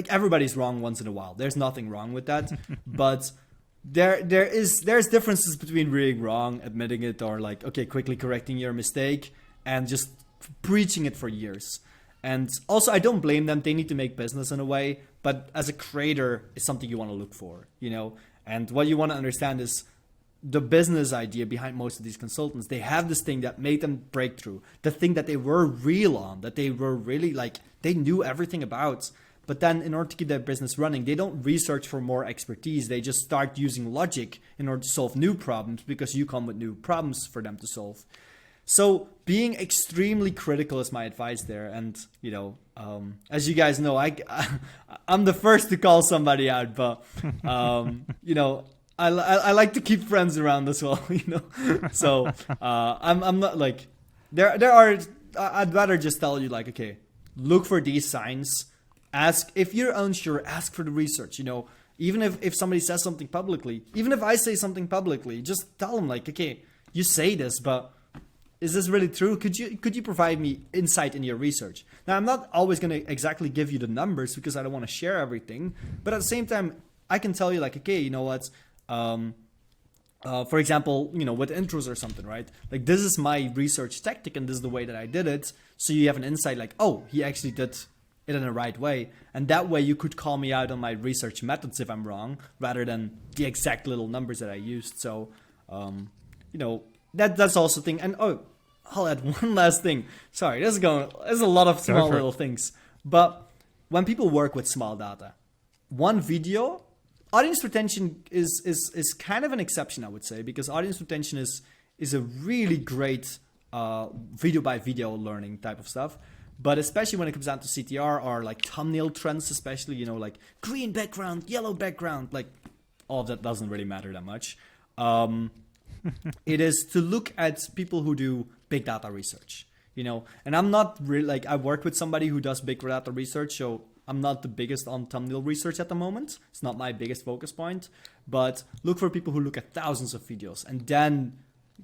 everybody's wrong once in a while. There's nothing wrong with that. But there's differences between being wrong, admitting it, or quickly correcting your mistake and just preaching it for years. And also, I don't blame them. They need to make business in a way. But as a creator, it's something you want to look for, And what you want to understand is the business idea behind most of these consultants. They have this thing that made them break through. The thing that they were real on, that they were really they knew everything about. But then in order to keep their business running, they don't research for more expertise. They just start using logic in order to solve new problems because you come with new problems for them to solve. So being extremely critical is my advice there. And, as you guys know, I'm the first to call somebody out, but, I like to keep friends around as well, So I'm not there are, I'd rather just tell you okay, look for these signs. Ask if you're unsure, ask for the research, even if somebody says something publicly, even if I say something publicly, just tell them okay, you say this, but is this really true? Could you provide me insight in your research? Now, I'm not always going to exactly give you the numbers because I don't want to share everything. But at the same time, I can tell you okay, you know what? For example, with intros or something, right? This is my research tactic and this is the way that I did it. So you have an insight oh, he actually did it in the right way. And that way you could call me out on my research methods if I'm wrong, rather than the exact little numbers that I used. So, that's also a thing. And I'll add one last thing. Sorry, there's a lot of small little things. But when people work with small data, one video, audience retention is kind of an exception, I would say, because audience retention is a really great video by video learning type of stuff. But especially when it comes down to CTR or thumbnail trends, especially, green background, yellow background, all of that doesn't really matter that much. It is to look at people who do big data research, and I'm not really I work with somebody who does big data research. So I'm not the biggest on thumbnail research at the moment. It's not my biggest focus point, but look for people who look at thousands of videos and then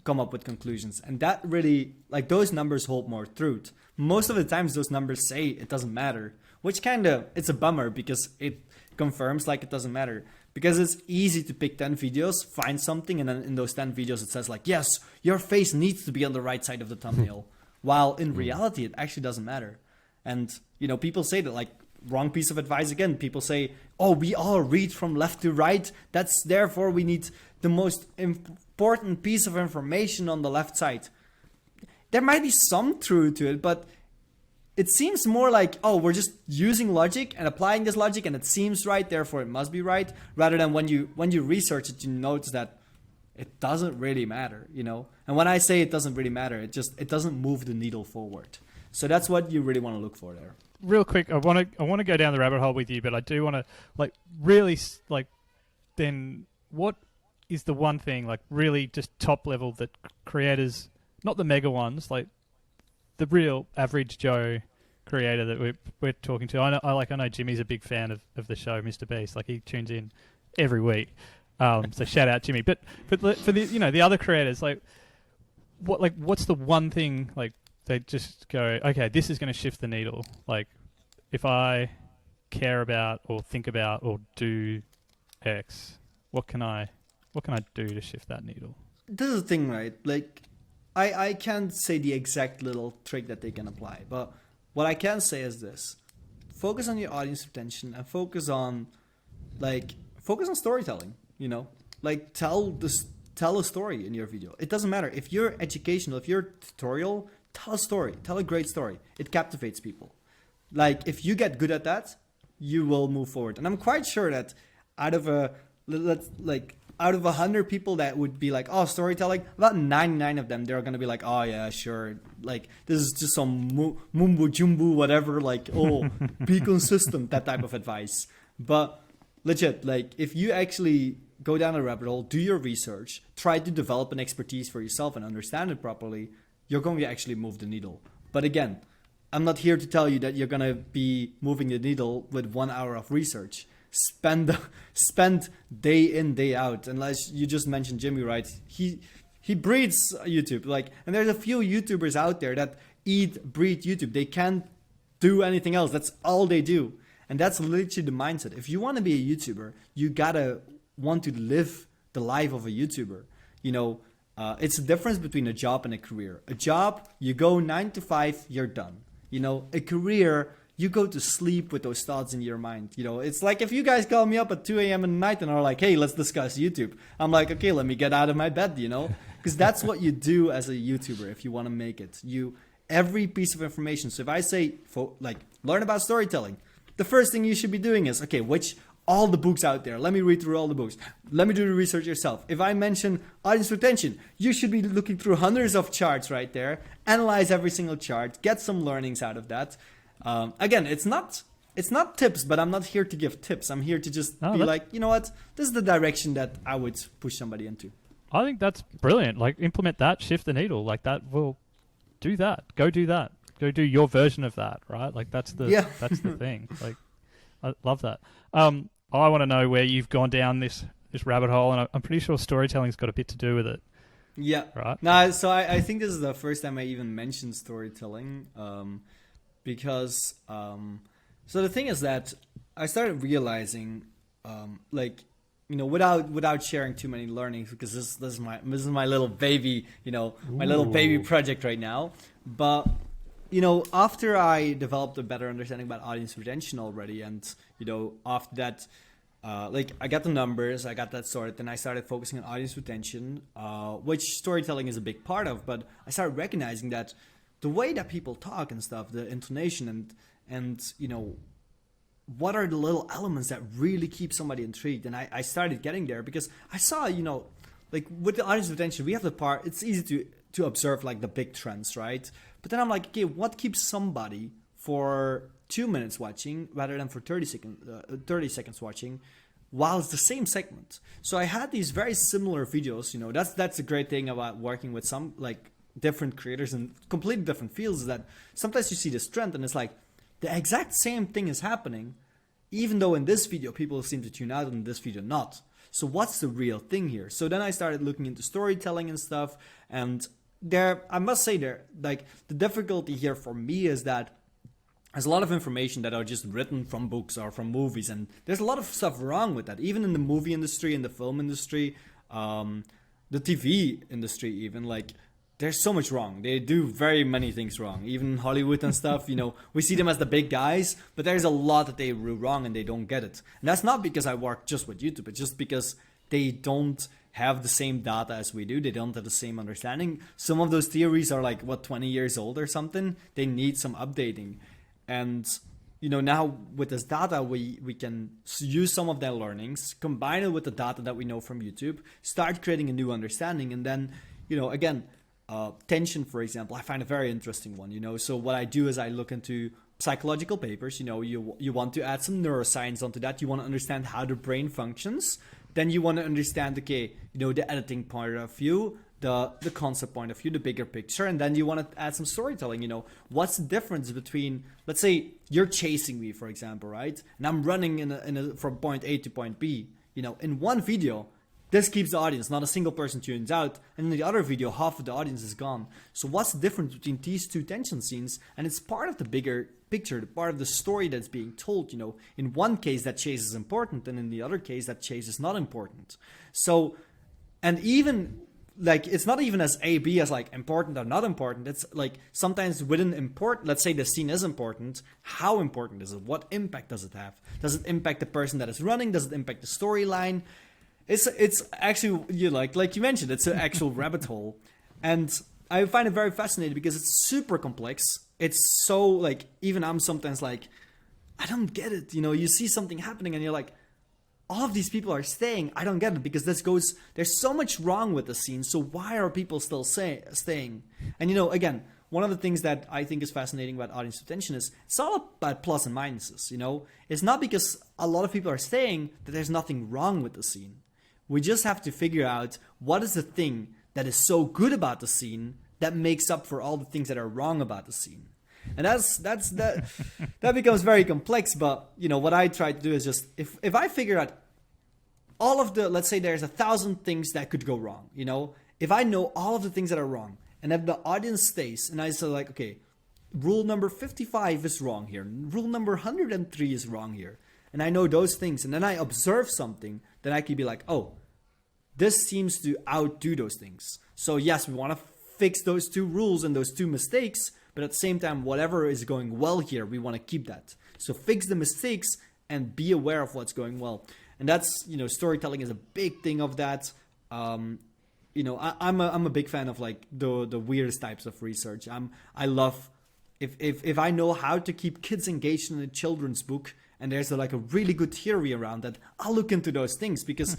come up with conclusions. And that really, those numbers hold more truth. Most of the times those numbers say it doesn't matter, which it's a bummer because it confirms it doesn't matter. Because it's easy to pick 10 videos, find something, and then in those 10 videos it says yes, your face needs to be on the right side of the thumbnail. While in reality, it actually doesn't matter. And, people say that wrong piece of advice again. People say, oh, we all read from left to right. Therefore we need the most important piece of information on the left side. There might be some truth to it, but it seems more oh, we're just using logic and applying this logic and it seems right, therefore it must be right, rather than when you research it, you notice that it doesn't really matter, And when I say it doesn't really matter, it doesn't move the needle forward. So that's what you really want to look for there. Real quick, I want to go down the rabbit hole with you, but I do want to really then what is the one thing really just top level that creators, not the mega ones, the real average Joe creator that we're talking to. I know Jimmy's a big fan of the show, Mr. Beast. He tunes in every week. So shout out Jimmy. But for the the other creators, what's the one thing like they just go, okay, this is going to shift the needle. Like if I care about or think about or do X, what can I do to shift that needle? This is the thing, right? Like I can't say the exact little trick that they can apply, but what I can say is this: focus on your audience retention and focus on storytelling. You know, like tell a story in your video. It doesn't matter if you're educational, if you're tutorial. Tell a story. Tell a great story. It captivates people. Like if you get good at that, you will move forward. And I'm quite sure that out of 100 people that would be like, oh, storytelling, about 99 of them, they're going to be like, oh yeah, sure. Like this is just some mumbo jumbo, whatever. Like, oh, be consistent, that type of advice. But legit, like if you actually go down a rabbit hole, do your research, try to develop an expertise for yourself and understand it properly, you're going to actually move the needle. But again, I'm not here to tell you that you're going to be moving the needle with 1 hour of research. Spend day in, day out. Unless you just mentioned Jimmy, right? He breathes YouTube. Like, and there's a few YouTubers out there that breathe YouTube. They can't do anything else. That's all they do. And that's literally the mindset. If you want to be a YouTuber, you gotta want to live the life of a YouTuber. You know, it's the difference between a job and a career. A job, you go 9 to 5, you're done. You know, a career, you go to sleep with those thoughts in your mind. You know, it's like if you guys call me up at 2 a.m. in the night and are like, hey, let's discuss YouTube. I'm like, okay, let me get out of my bed, you know, because that's what you do as a YouTuber if you want to make it. Every piece of information. So if I say, learn about storytelling, the first thing you should be doing is, okay, all the books out there. Let me read through all the books. Let me do the research yourself. If I mention audience retention, you should be looking through hundreds of charts right there. Analyze every single chart. Get some learnings out of that. Again, it's not tips, but I'm not here to give tips. I'm here to just like, you know what? This is the direction that I would push somebody into. I think that's brilliant. Like implement that, shift the needle. Like that will do that. Go do that. Go do your version of that, right? Like that's the thing. Like I love that. I want to know where you've gone down this rabbit hole, and I'm pretty sure storytelling's got a bit to do with it. Yeah. Right. No, so I think this is the first time I even mentioned storytelling, because so the thing is that I started realizing, without sharing too many learnings, because this is my little baby, my little baby project right now, but. After I developed a better understanding about audience retention already, and, after that, I got the numbers, I got that sorted, then I started focusing on audience retention, which storytelling is a big part of, but I started recognizing that the way that people talk and stuff, the intonation and what are the little elements that really keep somebody intrigued, and I started getting there because I saw, with the audience retention, we have the part, it's easy to observe like the big trends, right? But then I'm like, okay, what keeps somebody for 2 minutes watching rather than for 30 seconds watching while it's the same segment? So I had these very similar videos, that's the great thing about working with some like different creators in completely different fields, is that sometimes you see this trend and it's like the exact same thing is happening, even though in this video people seem to tune out and in this video not. So what's the real thing here? So then I started looking into storytelling and stuff, and I must say the difficulty here for me is that there's a lot of information that are just written from books or from movies, and there's a lot of stuff wrong with that. Even in the movie industry, in the film industry, the TV industry, even there's so much wrong. They do very many things wrong. Even Hollywood and stuff, we see them as the big guys, but there's a lot that they do wrong and they don't get it. And that's not because I work just with YouTube. It's just because they don't have the same data as we do. They don't have the same understanding. Some of those theories are 20 years old or something. They need some updating. And, now with this data, we can use some of their learnings, combine it with the data that we know from YouTube, start creating a new understanding. And then, again, tension, for example, I find a very interesting one, So what I do is I look into psychological papers. You want to add some neuroscience onto that. You want to understand how the brain functions. Then you want to understand, okay, the editing point of view, the concept point of view, the bigger picture, and then you want to add some storytelling. What's the difference between, let's say you're chasing me, for example, right? And I'm running from point A to point B. In one video, this keeps the audience, not a single person tunes out. And in the other video, half of the audience is gone. So what's the difference between these two tension scenes? And it's part of the bigger picture, the part of the story that's being told. You know, in one case that chase is important, and in the other case that chase is not important. So, and even like, it's not even as A, B as like important or not important. It's like sometimes within important, let's say the scene is important. How important is it? What impact does it have? Does it impact the person that is running? Does it impact the storyline? It's actually, like you mentioned, it's an actual rabbit hole. And I find it very fascinating because it's super complex. It's so like, even I'm sometimes like, I don't get it. You know, you see something happening and you're like, all of these people are staying. I don't get it, because there's so much wrong with the scene. So why are people still staying? And you know, again, one of the things that I think is fascinating about audience retention is it's all about plus and minuses. You know, it's not because a lot of people are staying that there's nothing wrong with the scene. We just have to figure out what is the thing that is so good about the scene that makes up for all the things that are wrong about the scene. And that becomes very complex. But you know, what I try to do is just, if I figure out all of the, let's say there's 1,000 things that could go wrong, you know, if I know all of the things that are wrong, and if the audience stays, and I say like, okay, rule number 55 is wrong here, rule number 103 is wrong here, and I know those things, and then I observe something, then I can be like, oh, this seems to outdo those things. So yes, we want to fix those 2 rules and those 2 mistakes, but at the same time, whatever is going well here, we want to keep that. So fix the mistakes and be aware of what's going well. And that's, you know, storytelling is a big thing of that. You know, I'm a big fan of like the weirdest types of research. I love if I know how to keep kids engaged in a children's book, and there's like a really good theory around that, I'll look into those things, because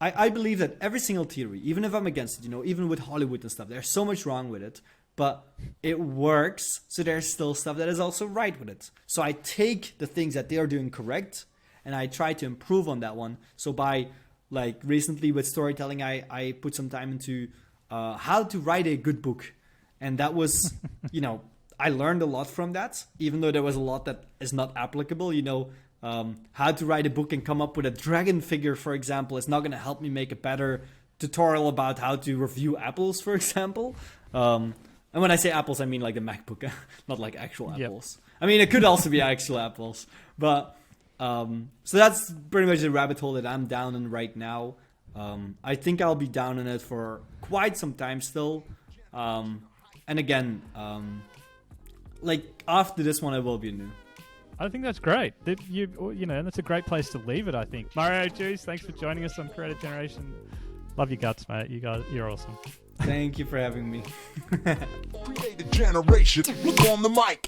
I believe that every single theory, even if I'm against it, you know, even with Hollywood and stuff, there's so much wrong with it, but it works. So there's still stuff that is also right with it. So I take the things that they are doing correct, and I try to improve on that one. So by like recently with storytelling, I put some time into how to write a good book. And that was, you know, I learned a lot from that, even though there was a lot that is not applicable. You know, how to write a book and come up with a dragon figure, for example, is not going to help me make a better tutorial about how to review apples, for example. And when I say apples, I mean like the MacBook, not like actual apples. Yep. I mean, it could also be actual apples, but so that's pretty much the rabbit hole that I'm down in right now. I think I'll be down in it for quite some time still. And again, like after this one, I will be new. I think that's great. You know, that's a great place to leave it, I think. Mario, Joos, thanks for joining us on Creator Generation. Love your guts, mate. You're awesome. Thank you for having me. Creator Generation on the mic.